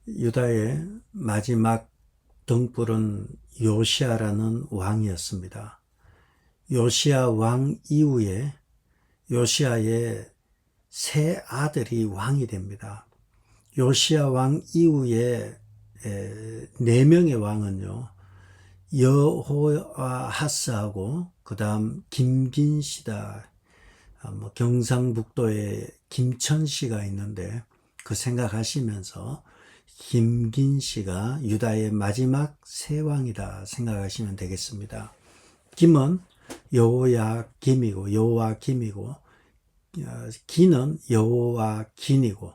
유다의 마지막 등불은 요시야라는 왕이었습니다. 요시야 왕 이후에 요시야의 세 아들이 왕이 됩니다. 요시야 왕 이후에 네 명의 왕은요, 여호아하스하고 그 다음 김긴시다. 경상북도에 김천시가 있는데 그 생각하시면서 김긴시가 유다의 마지막 세 왕이다 생각하시면 되겠습니다. 김은 여호야김이고 긴은 여호와긴이고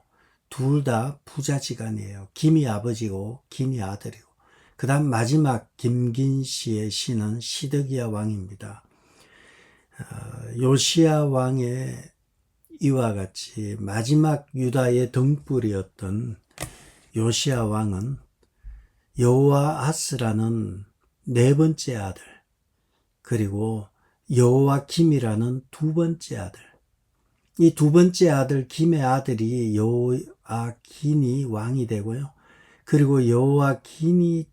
둘 다 부자지간이에요. 김이 아버지고 긴이 아들이고 그 다음 마지막 김긴시의 시는 시드기야 왕입니다. 요시야 왕의 이와 같이 마지막 유다의 등불이었던 요시야 왕은 여호아하스라는 네 번째 아들, 그리고 여호와김이라는 두 번째 아들, 이 두 번째 아들 김의 아들이 여호와긴이 왕이 되고요. 그리고 여호와긴이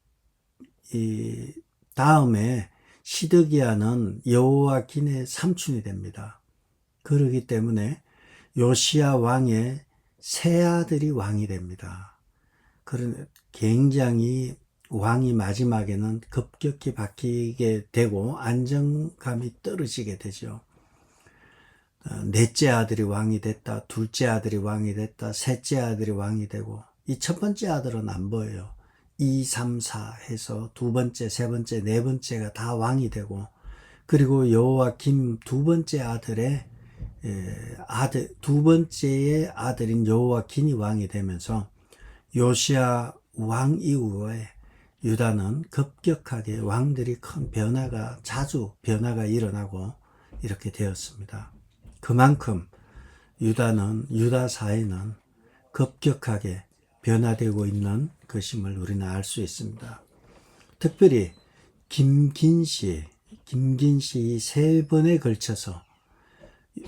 다음에 시드기야는 여호와긴의 삼촌이 됩니다. 그렇기 때문에 요시야 왕의 세 아들이 왕이 됩니다. 그런 굉장히 왕이 마지막에는 급격히 바뀌게 되고 안정감이 떨어지게 되죠. 넷째 아들이 왕이 됐다, 둘째 아들이 왕이 됐다, 셋째 아들이 왕이 되고 이 첫 번째 아들은 안 보여요. 2, 3, 4 해서 두 번째, 세 번째, 네 번째가 다 왕이 되고, 그리고 여호와김 두 번째 아들의 두 번째의 아들인 여호와긴이 왕이 되면서 요시야 왕 이후에 유다는 급격하게 왕들이 자주 변화가 일어나고 이렇게 되었습니다. 그만큼 유다 사회는 급격하게 변화되고 있는 것임을 우리는 알 수 있습니다. 특별히 김긴시 세 번에 걸쳐서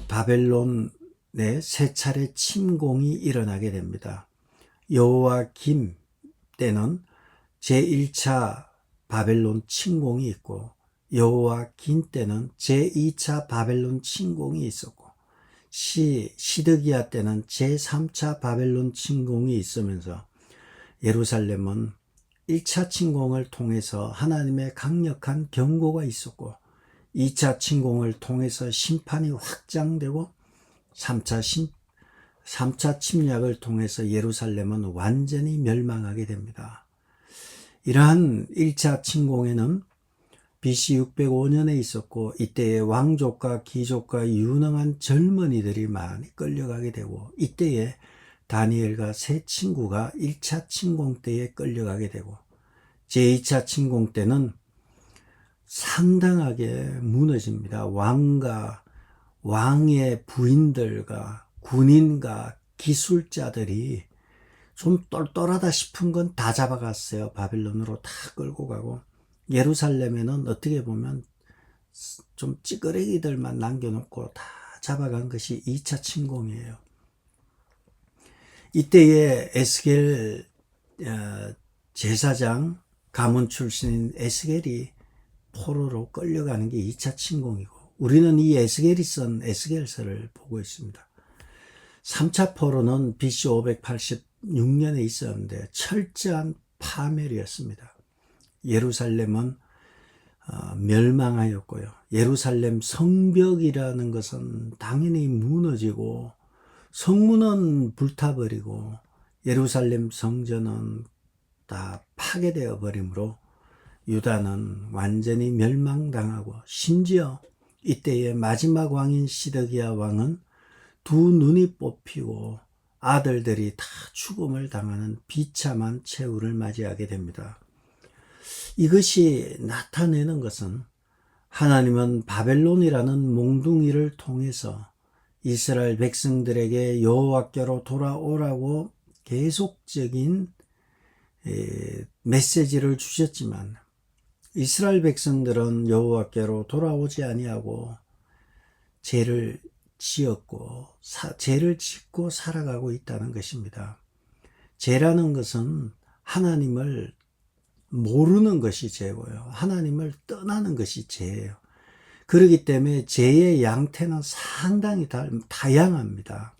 바벨론에 세 차례 침공이 일어나게 됩니다. 여호와김 때는 제1차 바벨론 침공이 있고 여호와긴 때는 제2차 바벨론 침공이 있었고 시드기야 때는 제3차 바벨론 침공이 있으면서 예루살렘은 1차 침공을 통해서 하나님의 강력한 경고가 있었고 2차 침공을 통해서 심판이 확장되고 3차 침략을 통해서 예루살렘은 완전히 멸망하게 됩니다. 이러한 1차 침공에는 BC 605년에 있었고 이때에 왕족과 귀족과 유능한 젊은이들이 많이 끌려가게 되고 이때에 다니엘과 세 친구가 1차 침공 때에 끌려가게 되고 제2차 침공 때는 상당하게 무너집니다. 왕의 부인들과 군인과 기술자들이 좀 똘똘하다 싶은 건 다 잡아갔어요. 바빌론으로 다 끌고 가고 예루살렘에는 어떻게 보면 좀 찌끄레기들만 남겨놓고 다 잡아간 것이 2차 침공이에요. 이때에 에스겔 제사장 가문 출신인 에스겔이 포로로 끌려가는 게 2차 침공이고 우리는 이 에스겔이 쓴 에스겔서를 보고 있습니다. 3차 포로는 BC 586년에 있었는데 철저한 파멸이었습니다. 예루살렘은 멸망하였고요. 예루살렘 성벽이라는 것은 당연히 무너지고 성문은 불타버리고 예루살렘 성전은 다 파괴되어 버리므로 유다는 완전히 멸망당하고 심지어 이때의 마지막 왕인 시드기야 왕은 두 눈이 뽑히고 아들들이 다 죽음을 당하는 비참한 최후를 맞이하게 됩니다. 이것이 나타내는 것은 하나님은 바벨론이라는 몽둥이를 통해서 이스라엘 백성들에게 여호와께로 돌아오라고 계속적인 메시지를 주셨지만 이스라엘 백성들은 여호와께로 돌아오지 아니하고 죄를 짓고 살아가고 있다는 것입니다. 죄라는 것은 하나님을 모르는 것이 죄고요. 하나님을 떠나는 것이 죄예요. 그렇기 때문에 죄의 양태는 상당히 다양합니다.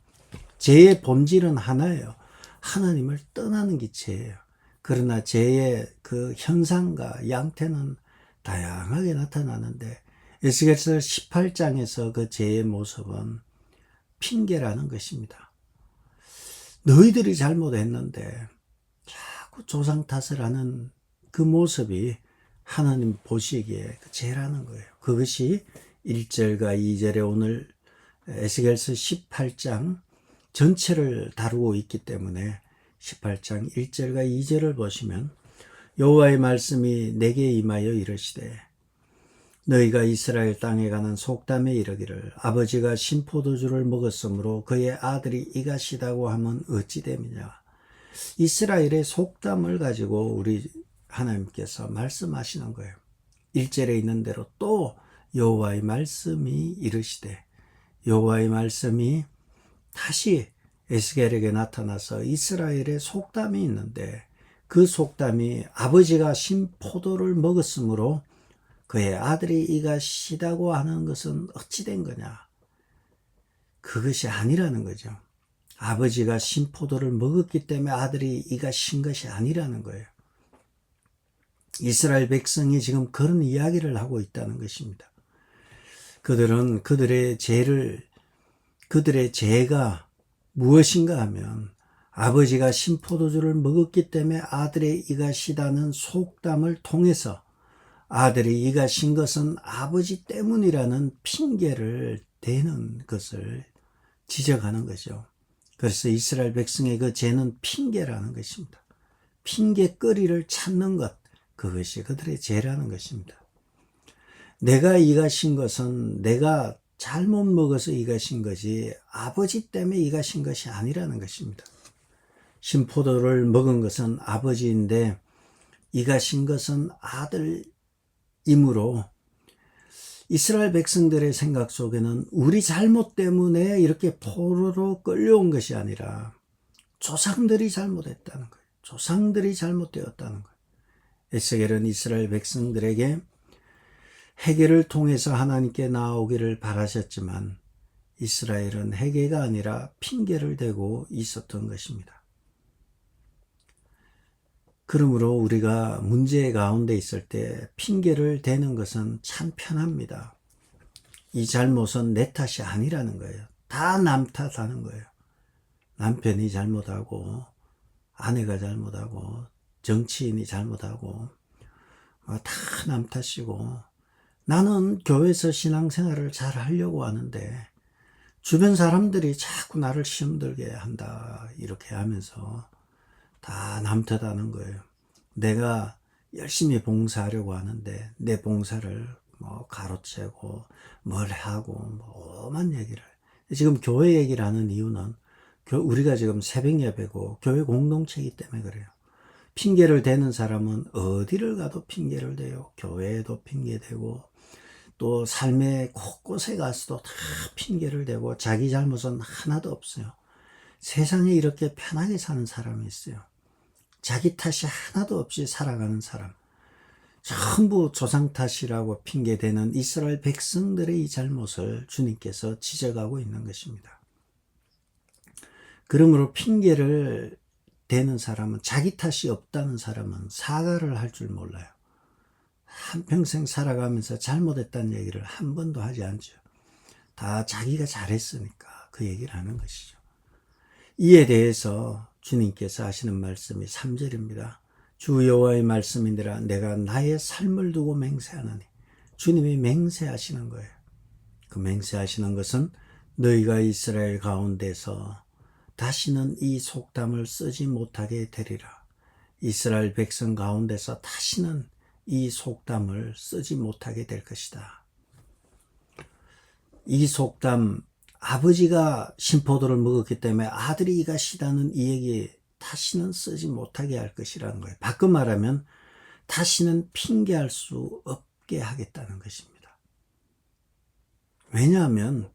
죄의 본질은 하나예요. 하나님을 떠나는 게 죄예요. 그러나 죄의 그 현상과 양태는 다양하게 나타나는데 에스겔서 18장에서 그 죄의 모습은 핑계라는 것입니다. 너희들이 잘못했는데 자꾸 조상 탓을 하는 그 모습이 하나님 보시기에 그 죄라는 거예요. 그것이 1절과 2절에 오늘 에스겔서 18장 전체를 다루고 있기 때문에 18장 1절과 2절을 보시면 여호와의 말씀이 내게 임하여 이르시되 너희가 이스라엘 땅에 가는 속담에 이르기를 아버지가 신포도주를 먹었으므로 그의 아들이 이같이다고 하면 어찌 됨이냐. 이스라엘의 속담을 가지고 우리 하나님께서 말씀하시는 거예요. 1절에 있는 대로 또 여호와의 말씀이 이르시되 여호와의 말씀이 다시 에스겔에게 나타나서 이스라엘의 속담이 있는데 그 속담이 아버지가 신포도를 먹었으므로 그의 아들이 이같이다고 하는 것은 어찌 된 거냐. 그것이 아니라는 거죠. 아버지가 신포도를 먹었기 때문에 아들이 이같인 것이 아니라는 거예요. 이스라엘 백성이 지금 그런 이야기를 하고 있다는 것입니다. 그들은 그들의 죄가 무엇인가 하면 아버지가 신포도주를 먹었기 때문에 아들의 이같이다는 속담을 통해서 아들이 이같인 것은 아버지 때문이라는 핑계를 대는 것을 지적하는 거죠. 그래서 이스라엘 백성의 그 죄는 핑계라는 것입니다. 핑계거리를 찾는 것, 그것이 그들의 죄라는 것입니다. 내가 이같인 것은 내가 잘못 먹어서 이같인 것이 아버지 때문에 이같인 것이 아니라는 것입니다. 신포도를 먹은 것은 아버지인데 이같인 것은 아들이므로 이스라엘 백성들의 생각 속에는 우리 잘못 때문에 이렇게 포로로 끌려온 것이 아니라 조상들이 잘못했다는 거예요. 조상들이 잘못되었다는 거예요. 에스겔은 이스라엘 백성들에게 회개를 통해서 하나님께 나아오기를 바라셨지만 이스라엘은 회개가 아니라 핑계를 대고 있었던 것입니다. 그러므로 우리가 문제 가운데 있을 때 핑계를 대는 것은 참 편합니다. 이 잘못은 내 탓이 아니라는 거예요. 다 남 탓하는 거예요. 남편이 잘못하고 아내가 잘못하고 정치인이 잘못하고 다 남 탓이고 나는 교회에서 신앙생활을 잘 하려고 하는데 주변 사람들이 자꾸 나를 시험 들게 한다 이렇게 하면서 다 남 탓하는 거예요. 내가 열심히 봉사하려고 하는데 내 봉사를 가로채고 뭘 하고 오만 얘기를 지금 교회 얘기를 하는 이유는 우리가 지금 새벽 예배고 교회 공동체이기 때문에 그래요. 핑계를 대는 사람은 어디를 가도 핑계를 대요. 교회에도 핑계대고 또 삶의 곳곳에 가서도 다 핑계를 대고 자기 잘못은 하나도 없어요. 세상에 이렇게 편하게 사는 사람이 있어요. 자기 탓이 하나도 없이 살아가는 사람. 전부 조상 탓이라고 핑계대는 이스라엘 백성들의 이 잘못을 주님께서 지적하고 있는 것입니다. 그러므로 핑계를 대는 사람은 자기 탓이 없다는 사람은 사과를 할 줄 몰라요. 한평생 살아가면서 잘못했다는 얘기를 한 번도 하지 않죠. 다 자기가 잘했으니까 그 얘기를 하는 것이죠. 이에 대해서 주님께서 하시는 말씀이 3절입니다. 주 여호와의 말씀이니라 내가 나의 삶을 두고 맹세하노니. 주님이 맹세하시는 거예요. 그 맹세하시는 것은 너희가 이스라엘 가운데서 다시는 이 속담을 쓰지 못하게 되리라. 이스라엘 백성 가운데서 다시는 이 속담을 쓰지 못하게 될 것이다. 이 속담, 아버지가 신포도를 먹었기 때문에 아들이 이같이다는 이 얘기 다시는 쓰지 못하게 할 것이라는 거예요. 바꿔 말하면 다시는 핑계할 수 없게 하겠다는 것입니다. 왜냐하면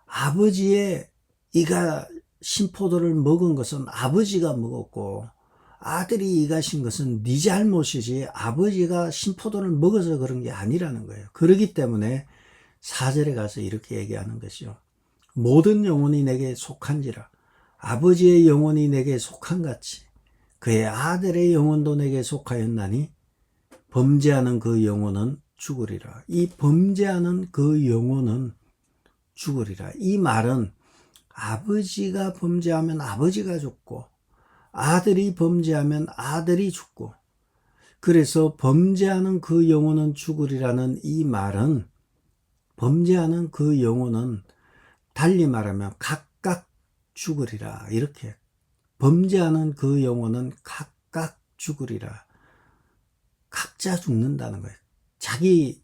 아버지의 이가 신포도를 먹은 것은 아버지가 먹었고 아들이 이가신 것은 네 잘못이지 아버지가 신포도를 먹어서 그런 게 아니라는 거예요. 그렇기 때문에 4절에 가서 이렇게 얘기하는 것이요. 모든 영혼이 내게 속한지라 아버지의 영혼이 내게 속한 같이 그의 아들의 영혼도 내게 속하였나니 범죄하는 그 영혼은 죽으리라. 이 범죄하는 그 영혼은 죽으리라. 이 말은 아버지가 범죄하면 아버지가 죽고 아들이 범죄하면 아들이 죽고, 그래서 범죄하는 그 영혼은 죽으리라는 이 말은 범죄하는 그 영혼은 달리 말하면 각각 죽으리라. 이렇게 범죄하는 그 영혼은 각각 죽으리라. 각자 죽는다는 거예요. 자기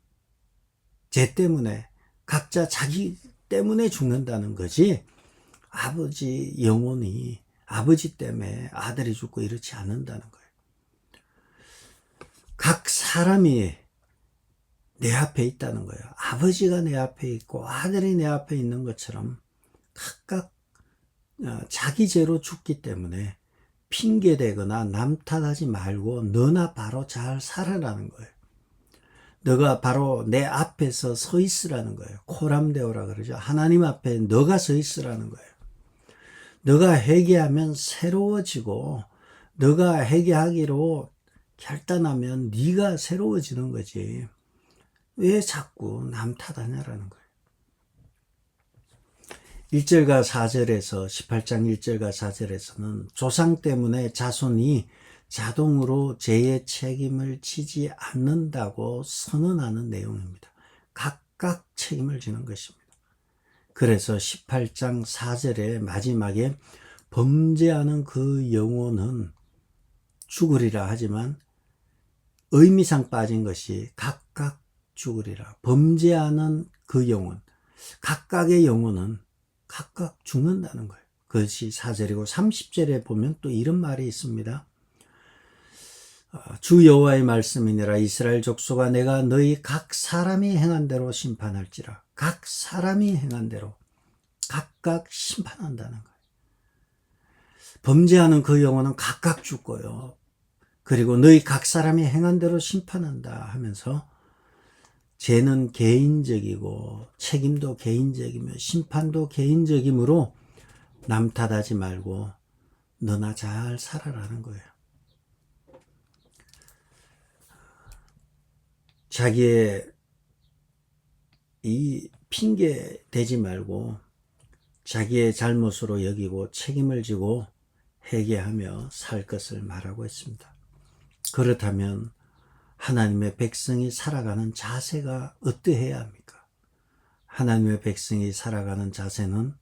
죄 때문에 각자 자기 때문에 죽는다는 거지 아버지 영혼이 아버지 때문에 아들이 죽고 이렇지 않는다는 거예요. 각 사람이 내 앞에 있다는 거예요. 아버지가 내 앞에 있고 아들이 내 앞에 있는 것처럼 각각 자기 죄로 죽기 때문에 핑계대거나 남 탓하지 말고 너나 바로 잘 살아라는 거예요. 너가 바로 내 앞에서 서 있으라는 거예요. 코람데오라 그러죠. 하나님 앞에 너가 서 있으라는 거예요. 너가 회개하면 새로워지고 너가 회개하기로 결단하면 네가 새로워지는 거지. 왜 자꾸 남 탓하냐라는 거예요. 1절과 4절에서 18장 1절과 4절에서는 조상 때문에 자손이 자동으로 죄의 책임을 지지 않는다고 선언하는 내용입니다. 각각 책임을 지는 것입니다. 그래서 18장 4절의 마지막에 범죄하는 그 영혼은 죽으리라 하지만 의미상 빠진 것이 각각 죽으리라. 범죄하는 그 영혼, 각각의 영혼은 각각 죽는다는 거예요. 그것이 4절이고 30절에 보면 또 이런 말이 있습니다. 주 여호와의 말씀이니라. 이스라엘 족속아 내가 너희 각 사람이 행한 대로 심판할지라. 각 사람이 행한 대로 각각 심판한다는 거예요. 범죄하는 그 영혼은 각각 죽고요. 그리고 너희 각 사람이 행한 대로 심판한다 하면서 죄는 개인적이고 책임도 개인적이며 심판도 개인적이므로 남 탓하지 말고 너나 잘 살아라는 거예요. 자기의 이 핑계 대지 말고 자기의 잘못으로 여기고 책임을 지고 회개하며 살 것을 말하고 있습니다. 그렇다면 하나님의 백성이 살아가는 자세가 어떠해야 합니까? 하나님의 백성이 살아가는 자세는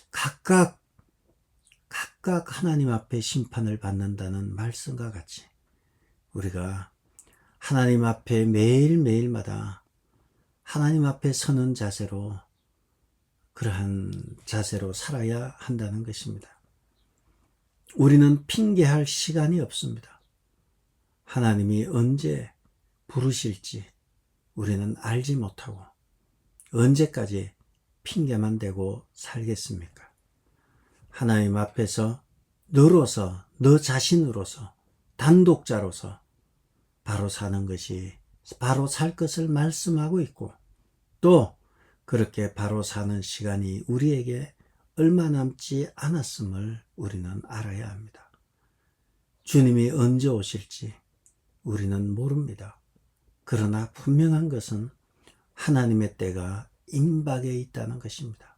각각 하나님 앞에 심판을 받는다는 말씀과 같이 우리가 하나님 앞에 매일매일마다 하나님 앞에 서는 자세로 그러한 자세로 살아야 한다는 것입니다. 우리는 핑계할 시간이 없습니다. 하나님이 언제 부르실지 우리는 알지 못하고 언제까지 핑계만 대고 살겠습니까? 하나님 앞에서 너로서 너 자신으로서 단독자로서 바로 사는 것이 바로 살 것을 말씀하고 있고 또 그렇게 바로 사는 시간이 우리에게 얼마 남지 않았음을 우리는 알아야 합니다. 주님이 언제 오실지 우리는 모릅니다. 그러나 분명한 것은 하나님의 때가 임박해 있다는 것입니다.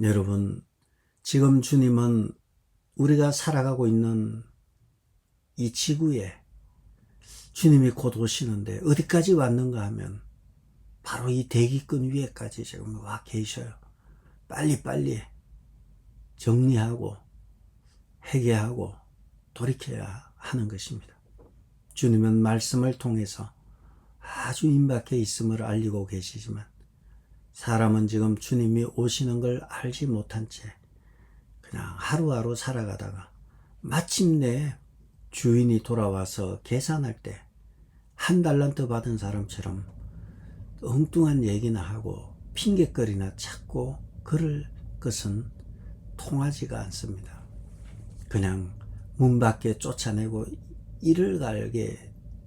여러분, 지금 주님은 우리가 살아가고 있는 이 지구에 주님이 곧 오시는데 어디까지 왔는가 하면 바로 이 대기권 위에까지 지금 와 계셔요. 빨리빨리 정리하고 회개하고 돌이켜야 하는 것입니다. 주님은 말씀을 통해서 아주 임박해 있음을 알리고 계시지만 사람은 지금 주님이 오시는 걸 알지 못한 채 그냥 하루하루 살아가다가 마침내 주인이 돌아와서 계산할 때 한 달란트 받은 사람처럼 엉뚱한 얘기나 하고 핑계거리나 찾고 그럴 것은 통하지가 않습니다. 그냥 문 밖에 쫓아내고 이를 갈게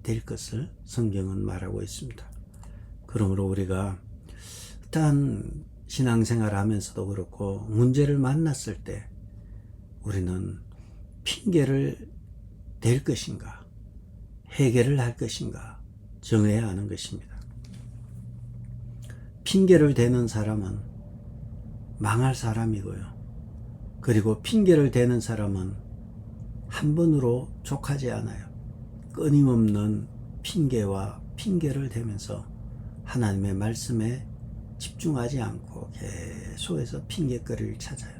될 것을 성경은 말하고 있습니다. 그러므로 우리가 일단 신앙생활 하면서도 그렇고 문제를 만났을 때 우리는 핑계를 댈 것인가 해결을 할 것인가 정해야 하는 것입니다. 핑계를 대는 사람은 망할 사람이고요. 그리고 핑계를 대는 사람은 한 번으로 족하지 않아요. 끊임없는 핑계와 핑계를 대면서 하나님의 말씀에 집중하지 않고 계속해서 핑계거리를 찾아요.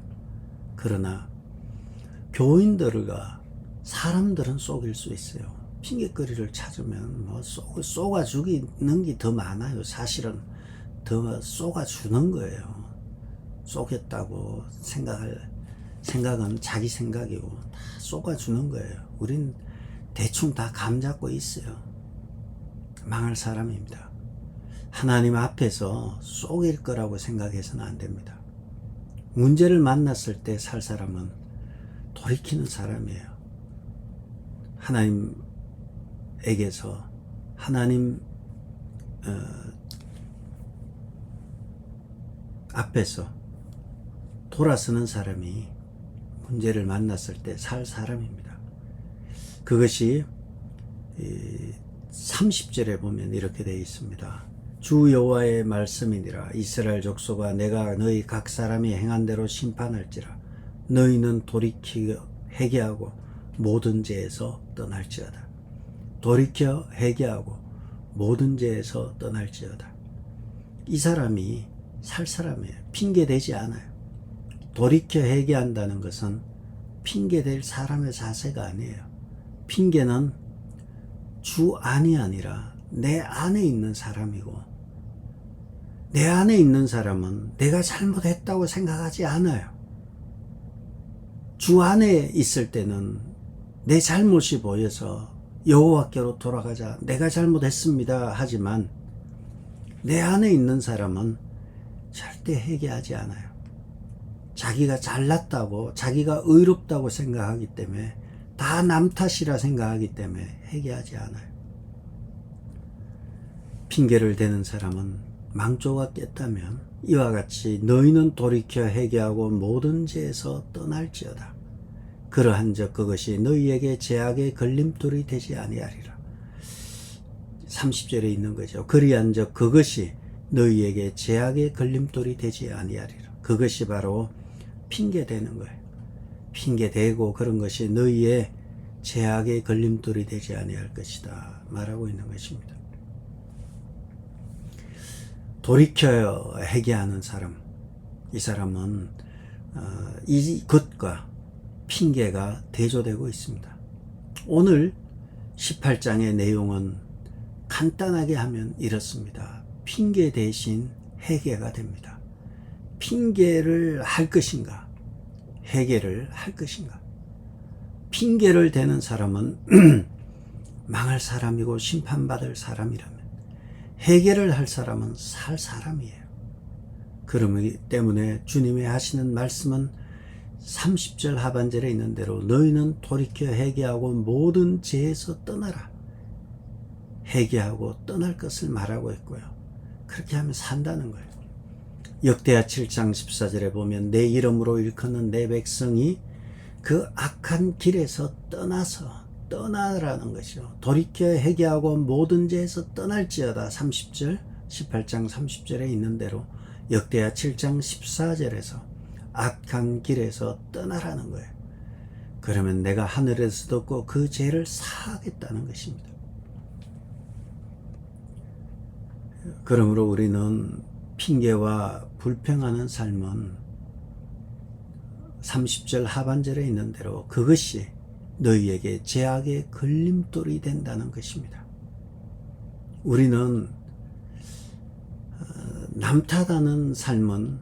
그러나 교인들과 사람들은 속일 수 있어요. 핑계거리를 찾으면 뭐 쏘가 죽이는 게 더 많아요. 사실은 더 쏘가 주는 거예요. 쏘겠다고 생각은 자기 생각이고 다 쏘가 주는 거예요. 우린 대충 다 감 잡고 있어요. 망할 사람입니다. 하나님 앞에서 쏘일 거라고 생각해서는 안 됩니다. 문제를 만났을 때 살 사람은 돌이키는 사람이에요. 하나님에게서 하나님 앞에서 돌아서는 사람이 문제를 만났을 때 살 사람입니다. 그것이 30절에 보면 이렇게 되어 있습니다. 주 여호와의 말씀이니라. 이스라엘 족속아, 내가 너희 각 사람이 행한 대로 심판할지라. 너희는 돌이켜 회개하고 모든 죄에서 떠날지어다. 돌이켜 회개하고 모든 죄에서 떠날지어다. 이 사람이 살 사람이에요. 핑계대지 않아요. 돌이켜 회개한다는 것은 핑계댈 사람의 자세가 아니에요. 핑계는 주 안이 아니라 내 안에 있는 사람이고, 내 안에 있는 사람은 내가 잘못했다고 생각하지 않아요. 주 안에 있을 때는 내 잘못이 보여서 여호와께로 돌아가자, 내가 잘못했습니다 하지만, 내 안에 있는 사람은 절대 회개하지 않아요. 자기가 잘났다고, 자기가 의롭다고 생각하기 때문에, 다 남 탓이라 생각하기 때문에 회개하지 않아요. 핑계를 대는 사람은 망조가 깼다면 이와 같이 너희는 돌이켜 회개하고 모든 죄에서 떠날지어다. 그러한 적 그것이 너희에게 죄악의 걸림돌이 되지 아니하리라. 30절에 있는 거죠. 그리한 적 그것이 너희에게 죄악의 걸림돌이 되지 아니하리라. 그것이 바로 핑계대는 거예요. 핑계대고 그런 것이 너희의 죄악의 걸림돌이 되지 아니할 것이다 말하고 있는 것입니다. 돌이켜 회개하는 사람, 이 사람은 이것과 핑계가 대조되고 있습니다. 오늘 18장의 내용은 간단하게 하면 이렇습니다. 핑계 대신 회개가 됩니다. 핑계를 할 것인가, 회개를 할 것인가. 핑계를 대는 사람은 망할 사람이고 심판받을 사람이라면, 회개를 할 사람은 살 사람이에요. 그러기 때문에 주님이 하시는 말씀은 30절 하반절에 있는 대로 너희는 돌이켜 회개하고 모든 죄에서 떠나라. 회개하고 떠날 것을 말하고 있고요. 그렇게 하면 산다는 거예요. 역대하 7장 14절에 보면 내 이름으로 일컫는 내 백성이 그 악한 길에서 떠나라는 것이요. 돌이켜 회개하고 모든 죄에서 떠날지어다. 30절, 18장 30절에 있는 대로 역대하 7장 14절에서 악한 길에서 떠나라는 거예요. 그러면 내가 하늘에서 듣고 그 죄를 사하겠다는 것입니다. 그러므로 우리는 핑계와 불평하는 삶은 30절 하반절에 있는 대로 그것이 너희에게 죄악의 걸림돌이 된다는 것입니다. 우리는 남 탓하는 삶은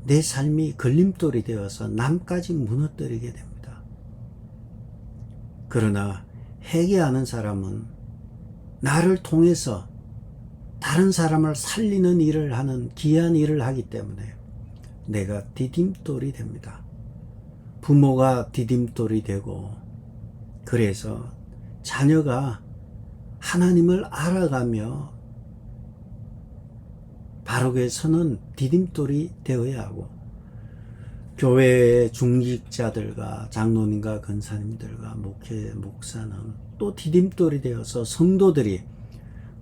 내 삶이 걸림돌이 되어서 남까지 무너뜨리게 됩니다. 그러나 회개하는 사람은 나를 통해서 다른 사람을 살리는 일을 하는 귀한 일을 하기 때문에 내가 디딤돌이 됩니다. 부모가 디딤돌이 되고, 그래서 자녀가 하나님을 알아가며 바르게 서는 디딤돌이 되어야 하고, 교회의 중직자들과 장로님과 권사님들과 목사는 또 디딤돌이 되어서 성도들이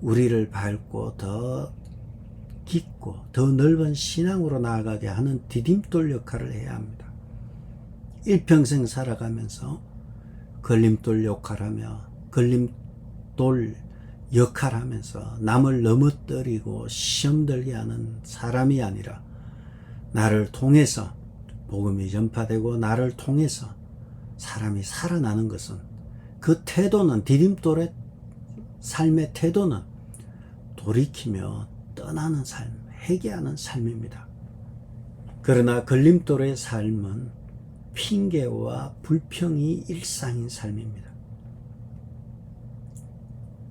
우리를 밟고 더 깊고 더 넓은 신앙으로 나아가게 하는 디딤돌 역할을 해야 합니다. 일평생 살아가면서 걸림돌 역할하면서 남을 넘어뜨리고 시험 들게 하는 사람이 아니라, 나를 통해서 복음이 전파되고 나를 통해서 사람이 살아나는 것은, 그 태도는, 디딤돌의 삶의 태도는 돌이키며 떠나는 삶, 회개하는 삶입니다. 그러나 걸림돌의 삶은 핑계와 불평이 일상인 삶입니다.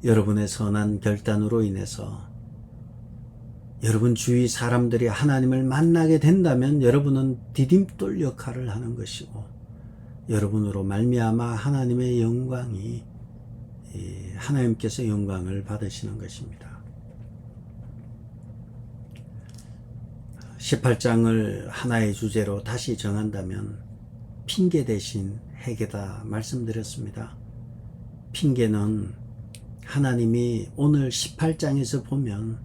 여러분의 선한 결단으로 인해서 여러분 주위 사람들이 하나님을 만나게 된다면 여러분은 디딤돌 역할을 하는 것이고, 여러분으로 말미암아 하나님의 영광이, 하나님께서 영광을 받으시는 것입니다. 18장을 하나의 주제로 다시 정한다면 핑계 대신 회개다 말씀드렸습니다. 핑계는 하나님이 오늘 18장에서 보면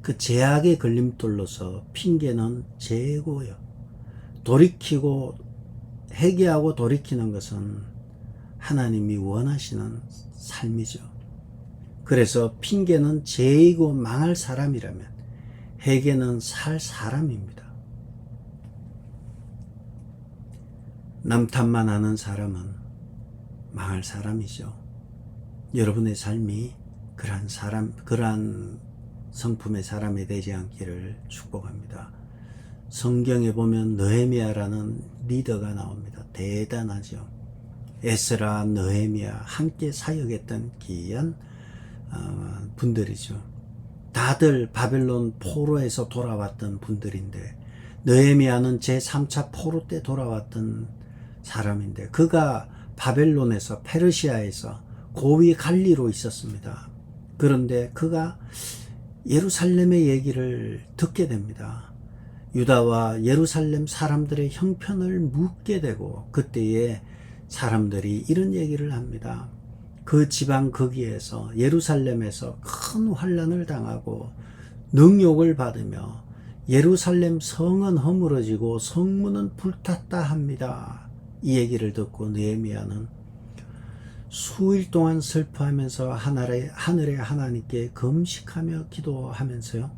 그 죄악의 걸림돌로서 핑계는 죄고요. 돌이키고 회개하고 돌이키는 것은 하나님이 원하시는 삶이죠. 그래서 핑계는 죄이고 망할 사람이라면 회개는 살 사람입니다. 남탓만 하는 사람은 망할 사람이죠. 여러분의 삶이 그러한 성품의 사람이 되지 않기를 축복합니다. 성경에 보면 느헤미야라는 리더가 나옵니다. 대단하죠. 에스라, 느헤미야 함께 사역했던 귀한 분들이죠. 다들 바벨론 포로에서 돌아왔던 분들인데, 느헤미야는 제3차 포로 때 돌아왔던 사람인데, 그가 바벨론에서, 페르시아에서 고위 관리로 있었습니다. 그런데 그가 예루살렘의 얘기를 듣게 됩니다. 유다와 예루살렘 사람들의 형편을 묻게 되고, 그때에 사람들이 이런 얘기를 합니다. 그 지방 거기에서, 예루살렘에서 큰 환난을 당하고 능욕을 받으며 예루살렘 성은 허물어지고 성문은 불탔다 합니다. 이 얘기를 듣고 느헤미야는 수일 동안 슬퍼하면서 하늘의 하나님께 금식하며 기도하면서요,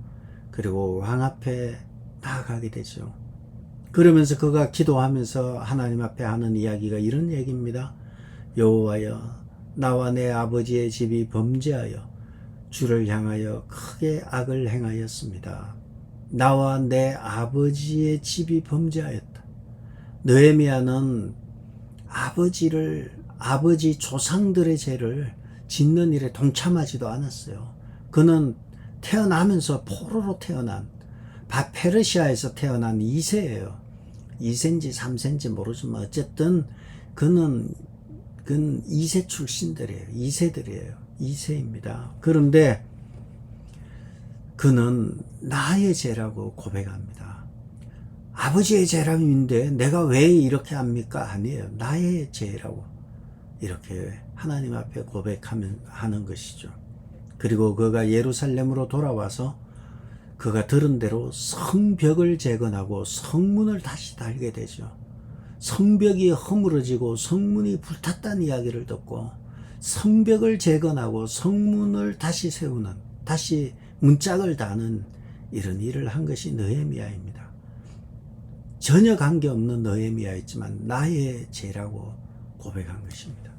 그리고 왕 앞에 나아가게 되죠. 그러면서 그가 기도하면서 하나님 앞에 하는 이야기가 이런 얘기입니다. 여호와여, 나와 내 아버지의 집이 범죄하여 주를 향하여 크게 악을 행하였습니다. 나와 내 아버지의 집이 범죄하였다. 느헤미야는 아버지 조상들의 죄를 짓는 일에 동참하지도 않았어요. 그는 태어나면서 포로로 태어난, 페르시아에서 태어난 2세예요. 2세인지 3세인지 모르지만 어쨌든 그는 2세 출신들이에요. 2세들이에요. 2세입니다. 그런데 그는 나의 죄라고 고백합니다. 아버지의 죄라는데 내가 왜 이렇게 합니까? 아니에요. 나의 죄라고 이렇게 하나님 앞에 고백하는 것이죠. 그리고 그가 예루살렘으로 돌아와서 그가 들은 대로 성벽을 재건하고 성문을 다시 달게 되죠. 성벽이 허물어지고 성문이 불탔다는 이야기를 듣고 성벽을 재건하고 성문을 다시 세우는, 다시 문짝을 다는 이런 일을 한 것이 느헤미야입니다. 전혀 관계없는 느헤미야였지만 나의 죄라고 고백한 것입니다.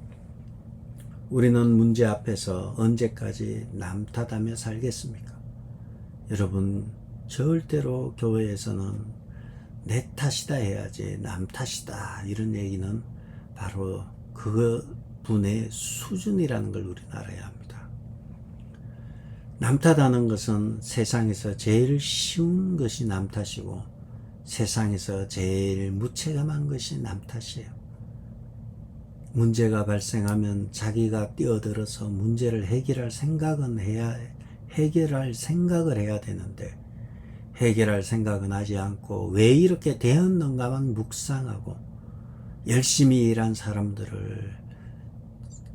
우리는 문제 앞에서 언제까지 남 탓하며 살겠습니까? 여러분, 절대로 교회에서는 내 탓이다 해야지 남 탓이다 이런 얘기는 바로 그 분의 수준이라는 걸 우리는 알아야 합니다. 남 탓하는 것은 세상에서 제일 쉬운 것이 남 탓이고, 세상에서 제일 무책임한 것이 남 탓이에요. 문제가 발생하면 자기가 뛰어들어서 문제를 해결할 생각을 해야 되는데 해결할 생각은 하지 않고 왜 이렇게 되었는가만 묵상하고 열심히 일한 사람들을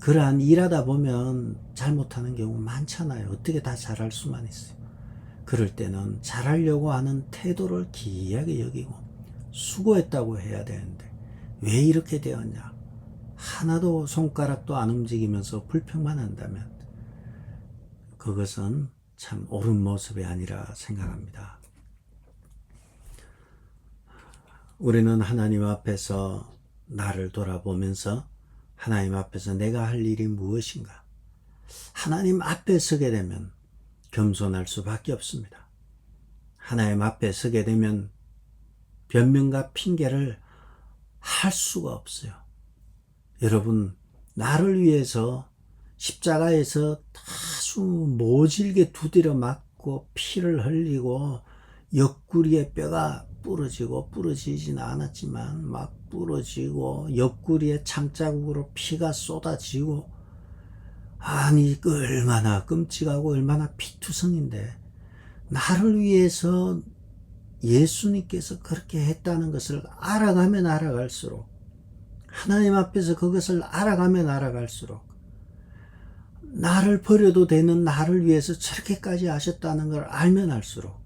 그러한 일하다 보면 잘못하는 경우 많잖아요. 어떻게 다 잘할 수만 있어요. 그럴 때는 잘하려고 하는 태도를 기이하게 여기고 수고했다고 해야 되는데 왜 이렇게 되었냐. 하나도 손가락도 안 움직이면서 불평만 한다면 그것은 참 옳은 모습이 아니라 생각합니다. 우리는 하나님 앞에서 나를 돌아보면서 하나님 앞에서 내가 할 일이 무엇인가? 하나님 앞에 서게 되면 겸손할 수밖에 없습니다. 하나님 앞에 서게 되면 변명과 핑계를 할 수가 없어요. 여러분, 나를 위해서 십자가에서 다수 모질게 두드려 맞고 피를 흘리고 옆구리에 뼈가 부러지진 않았지만 막 부러지고 옆구리에 창자국으로 피가 쏟아지고 아니 얼마나 끔찍하고 얼마나 피투성인데 나를 위해서 예수님께서 그렇게 했다는 것을 알아가면 알아갈수록 하나님 앞에서 그것을 알아가면 알아갈수록 나를 버려도 되는 나를 위해서 저렇게까지 하셨다는 걸 알면 알수록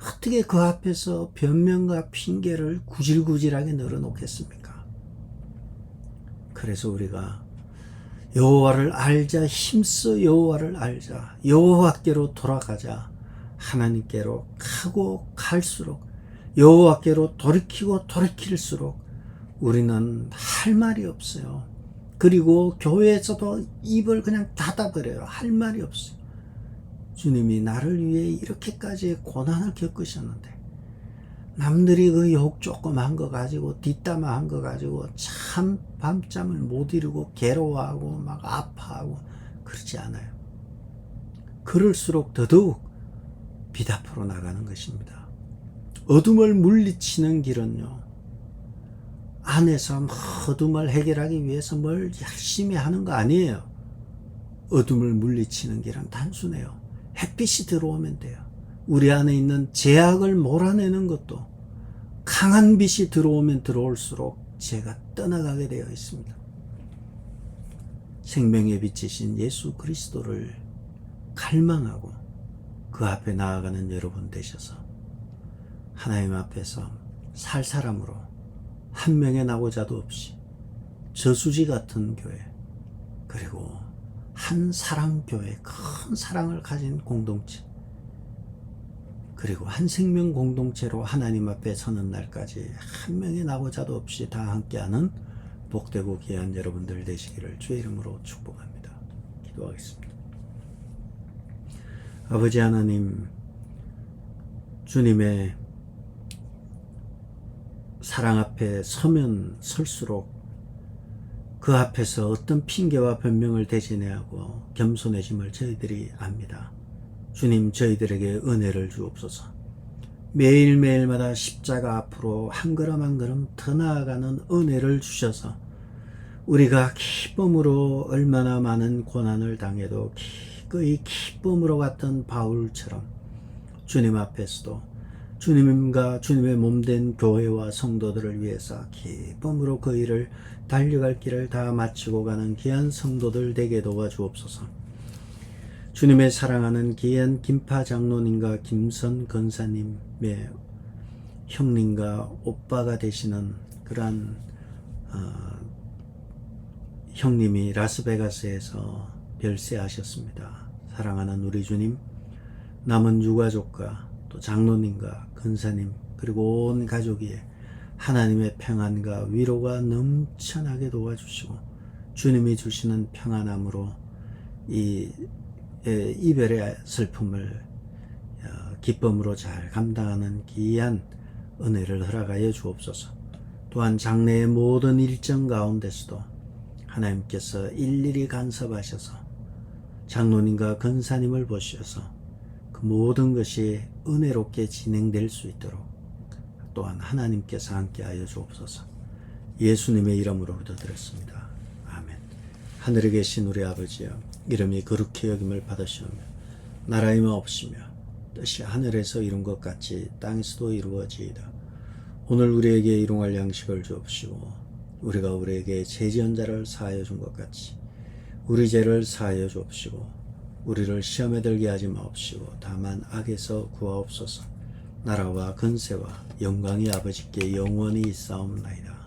어떻게 그 앞에서 변명과 핑계를 구질구질하게 늘어놓겠습니까? 그래서 우리가 여호와를 알자, 힘써 여호와를 알자, 여호와께로 돌아가자, 하나님께로 가고 갈수록 여호와께로 돌이키고 돌이킬수록 우리는 할 말이 없어요. 그리고 교회에서도 입을 그냥 닫아버려요. 할 말이 없어요. 주님이 나를 위해 이렇게까지 고난을 겪으셨는데 남들이 그 욕 조금 한 거 가지고 뒷담화 한 거 가지고 참 밤잠을 못 이루고 괴로워하고 막 아파하고 그러지 않아요. 그럴수록 더더욱 빛 앞으로 나가는 것입니다. 어둠을 물리치는 길은요, 안에서 어둠을 해결하기 위해서 뭘 열심히 하는 거 아니에요. 어둠을 물리치는 길은 단순해요. 햇빛이 들어오면 돼요. 우리 안에 있는 죄악을 몰아내는 것도 강한 빛이 들어오면 들어올수록 죄가 떠나가게 되어 있습니다. 생명의 빛이신 예수 그리스도를 갈망하고 그 앞에 나아가는 여러분 되셔서 하나님 앞에서 살 사람으로 한 명의 나고자도 없이 저수지 같은 교회, 그리고 한 사랑교회, 큰 사랑을 가진 공동체, 그리고 한 생명 공동체로 하나님 앞에 서는 날까지 한 명의 나고자도 없이 다 함께하는 복되고 귀한 여러분들 되시기를 주의 이름으로 축복합니다. 기도하겠습니다. 아버지 하나님, 주님의 사랑 앞에 서면 설수록 그 앞에서 어떤 핑계와 변명을 대신해야 하고 겸손해짐을 저희들이 압니다. 주님, 저희들에게 은혜를 주옵소서. 매일매일마다 십자가 앞으로 한 걸음 한 걸음 더 나아가는 은혜를 주셔서 우리가 기쁨으로 얼마나 많은 고난을 당해도 기꺼이 기쁨으로 갔던 바울처럼 주님 앞에서도 주님과 주님의 몸된 교회와 성도들을 위해서 기쁨으로 그 일을 달려갈 길을 다 마치고 가는 귀한 성도들 되게 도와주옵소서. 주님의 사랑하는 귀한 김파 장로님과 김선 권사님의 형님과 오빠가 되시는 그러한 형님이 라스베가스에서 별세하셨습니다. 사랑하는 우리 주님, 남은 유가족과 또 장로님과 권사님 그리고 온 가족이 하나님의 평안과 위로가 넘쳐나게 도와주시고 주님이 주시는 평안함으로 이 이별의 슬픔을 기쁨으로 잘 감당하는 귀한 은혜를 허락하여 주옵소서. 또한 장래의 모든 일정 가운데서도 하나님께서 일일이 간섭하셔서 장로님과 권사님을 보셔서 그 모든 것이 은혜롭게 진행될 수 있도록 또한 하나님께서 함께하여 주옵소서. 예수님의 이름으로 기도드렸습니다. 아멘. 하늘에 계신 우리 아버지여, 이름이 거룩히 여김을 받으시오며 나라의 마옵시며 뜻이 하늘에서 이룬 것 같이 땅에서도 이루어지이다. 오늘 우리에게 일용할 양식을 주옵시고 우리가 우리에게 죄지은 자를 사하여 준 것 같이 우리 죄를 사하여 주옵시고 우리를 시험에 들게 하지 마옵시고 다만 악에서 구하옵소서. 나라와 근세와 영광이 아버지께 영원히 있사옵나이다.